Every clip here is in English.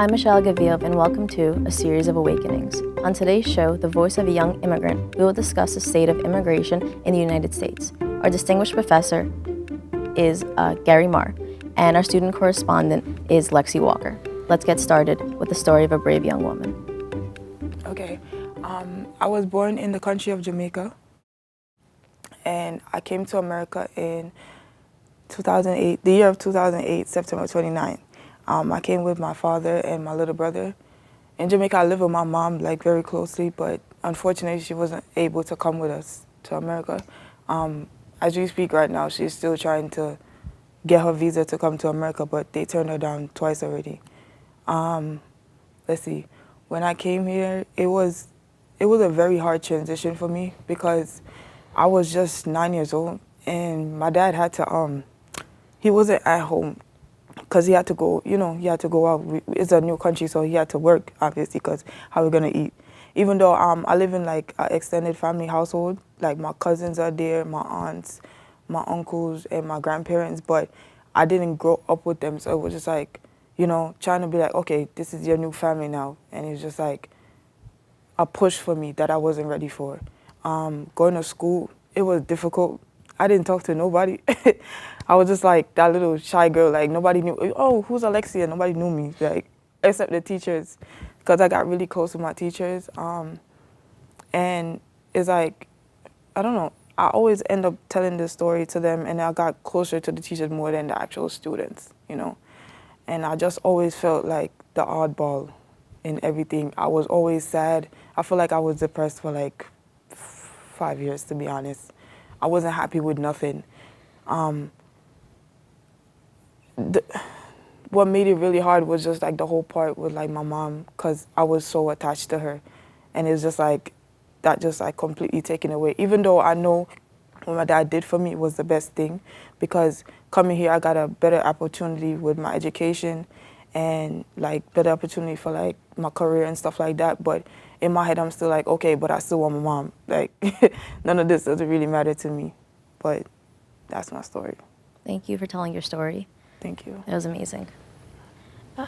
I'm Michelle Gaviov, and welcome to A Series of Awakenings. On today's show, The Voice of a Young Immigrant, we will discuss the state of immigration in the United States. Our distinguished professor is Gary Marr, and our student correspondent is Lexi Walker. Let's get started with the story of a brave young woman. Okay, I was born in the country of Jamaica, and I came to America in 2008, the year of 2008, September 29th. I came with my father and my little brother. In Jamaica, I live with my mom very closely, but unfortunately, she wasn't able to come with us to America. As we speak right now, she's still trying to get her visa to come to America, but they turned her down twice already. Let's see, when I came here, it was a very hard transition for me because I was just 9 years old, and my dad had to he wasn't at home because he had to go, he had to go out. It's a new country, so he had to work, obviously, because how we going to eat? Even though I live in an extended family household, my cousins are there, my aunts, my uncles, and my grandparents, but I didn't grow up with them, so it was just trying to be okay, this is your new family now, and it's just a push for me that I wasn't ready for. Going to school, it was difficult. I didn't talk to nobody. I was just that little shy girl. Nobody knew, oh, who's Alexia? Nobody knew me, except the teachers, because I got really close with my teachers. And it's I don't know, I always end up telling this story to them, and I got closer to the teachers more than the actual students, And I just always felt like the oddball in everything. I was always sad. I feel like I was depressed for 5 years, to be honest. I wasn't happy with nothing. What made it really hard was just the whole part with my mom, because I was so attached to her, and it's just that just completely taken away. Even though I know what my dad did for me was the best thing, because coming here I got a better opportunity with my education and better opportunity for my career and stuff like that. But in my head I'm still okay, but I still want my mom. None of this doesn't really matter to me. But that's my story. Thank you for telling your story. Thank you. That was amazing.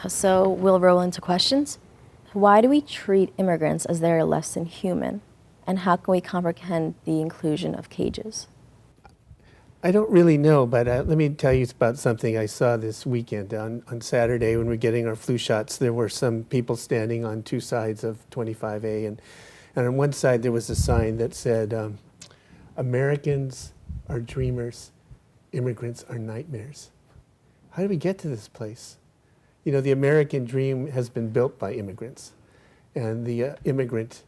So we'll roll into questions. Why do we treat immigrants as they're less than human? And how can we comprehend the inclusion of cages? I don't really know, but let me tell you about something I saw this weekend. On Saturday when we were getting our flu shots, there were some people standing on two sides of 25A, and on one side there was a sign that said, Americans are dreamers, immigrants are nightmares. How did we get to this place? The American dream has been built by immigrants, and the immigrant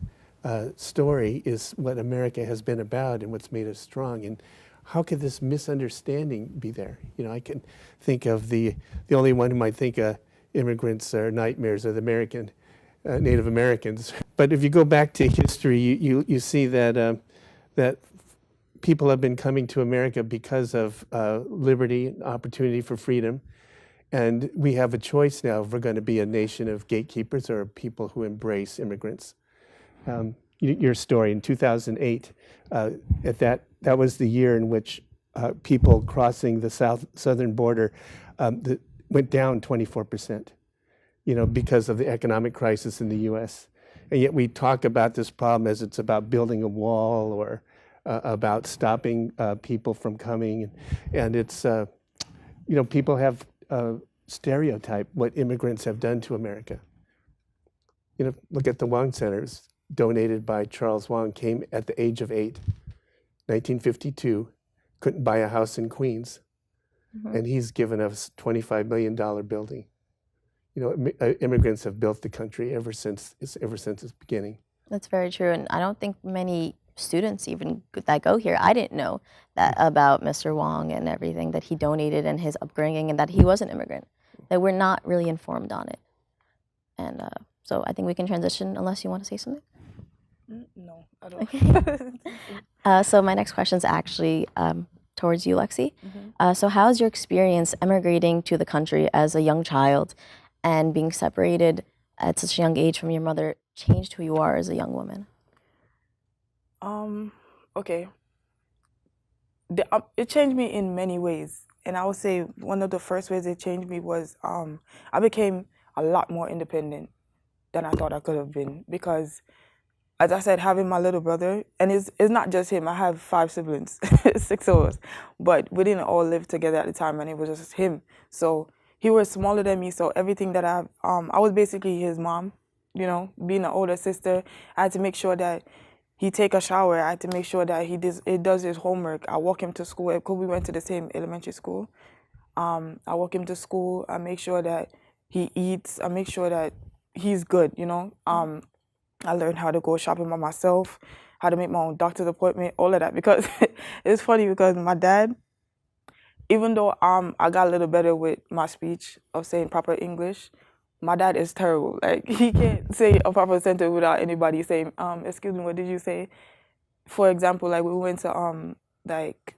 story is what America has been about and what's made us strong. And how could this misunderstanding be there? I can think of the only one who might think immigrants are nightmares are the Native Americans. But if you go back to history, you see that that people have been coming to America because of liberty, opportunity for freedom. And we have a choice now if we're going to be a nation of gatekeepers or people who embrace immigrants. Your story in 2008, that was the year in which people crossing the southern border went down 24%, because of the economic crisis in the U.S. And yet we talk about this problem as it's about building a wall or about stopping people from coming. And it's, people have stereotype what immigrants have done to America. Look at the Wang Centers, donated by Charles Wang, came at the age of 8, 1952, couldn't buy a house in Queens, and he's given us $25 million building. Immigrants have built the country ever since its beginning. That's very true, and I don't think many students even that go here, I didn't know that about Mr. Wong and everything that he donated and his upbringing and that he was an immigrant, that we're not really informed on it. And so I think we can transition unless you want to say something. No, I don't. So my next question is actually towards you, Lexi. So how has your experience emigrating to the country as a young child and being separated at such a young age from your mother changed who you are as a young woman? Okay. It changed me in many ways. And I would say one of the first ways it changed me was I became a lot more independent than I thought I could have been. Because, as I said, having my little brother, and it's not just him. I have 5 siblings, 6 of us, but we didn't all live together at the time, and it was just him. So he was smaller than me, so everything that I was basically his mom. You know, being an older sister, I had to make sure that he take a shower. I had to make sure that he does his homework. I walk him to school because we went to the same elementary school. I walk him to school. I make sure that he eats. I make sure that he's good. You know. I learned how to go shopping by myself, how to make my own doctor's appointment, all of that. Because it's funny because my dad, even though I got a little better with my speech of saying proper English, my dad is terrible. Like, he can't say a proper sentence without anybody saying, excuse me, what did you say? For example, like we went to like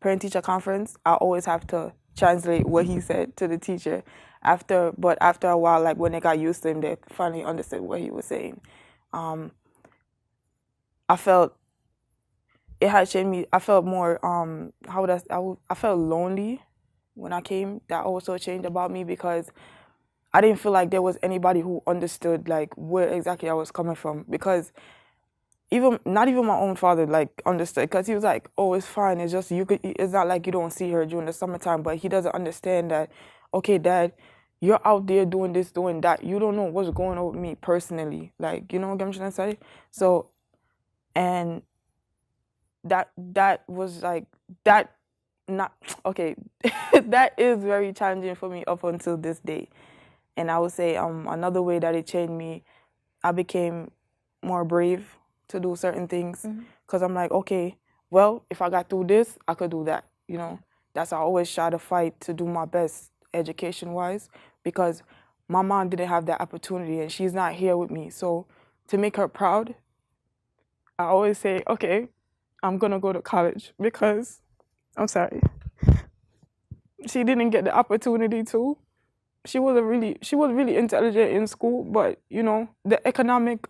parent-teacher conference, I always have to translate what he said to the teacher. But after a while, like when they got used to him, they finally understood what he was saying. I felt it had changed me. I felt more I felt lonely when I came. That also changed about me because I didn't feel like there was anybody who understood like where exactly I was coming from, because not even my own father like understood, because he was like, oh, it's fine, it's just it's not like you don't see her during the summertime, but he doesn't understand that, okay, Dad, you're out there doing this, doing that, you don't know what's going on with me personally, like, you know what I'm trying to say? So, and that was like that not okay that is very challenging for me up until this day. And I would say another way that it changed me, I became more brave to do certain things, because I'm like, okay, well, if I got through this, I could do that, you know. That's why I always try to fight to do my best education-wise, because my mom didn't have that opportunity and she's not here with me. So to make her proud, I always say, okay, I'm gonna go to college, because, I'm sorry, she didn't get the opportunity to. She was really intelligent in school, but you know, the economic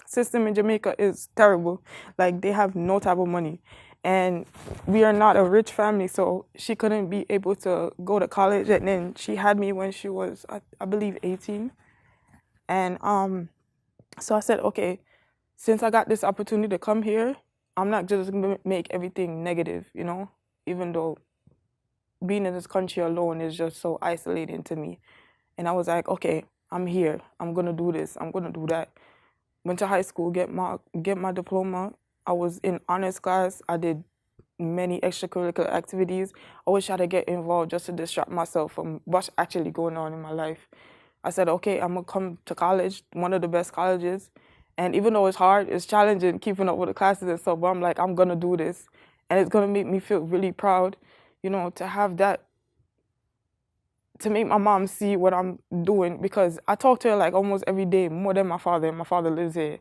system in Jamaica is terrible. Like, they have no type of money, and we are not a rich family, so she couldn't be able to go to college. And then she had me when she was, I believe, 18. And so I said, okay, since I got this opportunity to come here, I'm not just gonna make everything negative, you know, even though being in this country alone is just so isolating to me. And I was like, okay, I'm here. I'm gonna do this. I'm gonna do that. Went to high school, get my diploma. I was in honors class. I did many extracurricular activities. I always try to get involved just to distract myself from what's actually going on in my life. I said, okay, I'm gonna come to college, one of the best colleges. And even though it's hard, it's challenging keeping up with the classes and stuff, but I'm like, I'm gonna do this. And it's gonna make me feel really proud, you know, to have that, to make my mom see what I'm doing, because I talk to her like almost every day, more than my father, and my father lives here.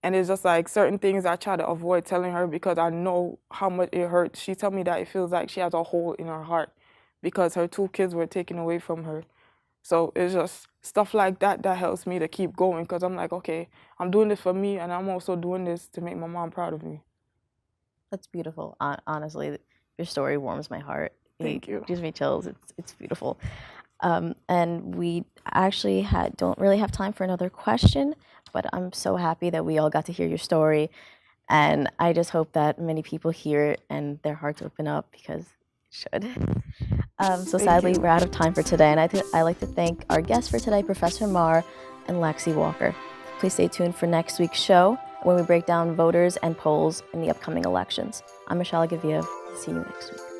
And it's just like certain things I try to avoid telling her because I know how much it hurts. She told me that it feels like she has a hole in her heart because her 2 kids were taken away from her. So it's just stuff like that that helps me to keep going, because I'm like, okay, I'm doing this for me, and I'm also doing this to make my mom proud of me. That's beautiful. Honestly, your story warms my heart. Thank you. It gives me chills. It's beautiful. And we actually don't really have time for another question, but I'm so happy that we all got to hear your story. And I just hope that many people hear it and their hearts open up, because it should. So sadly, we're out of time for today. And I'd like to thank our guests for today, Professor Marr and Lexi Walker. Please stay tuned for next week's show when we break down voters and polls in the upcoming elections. I'm Michelle Gavia. See you next week.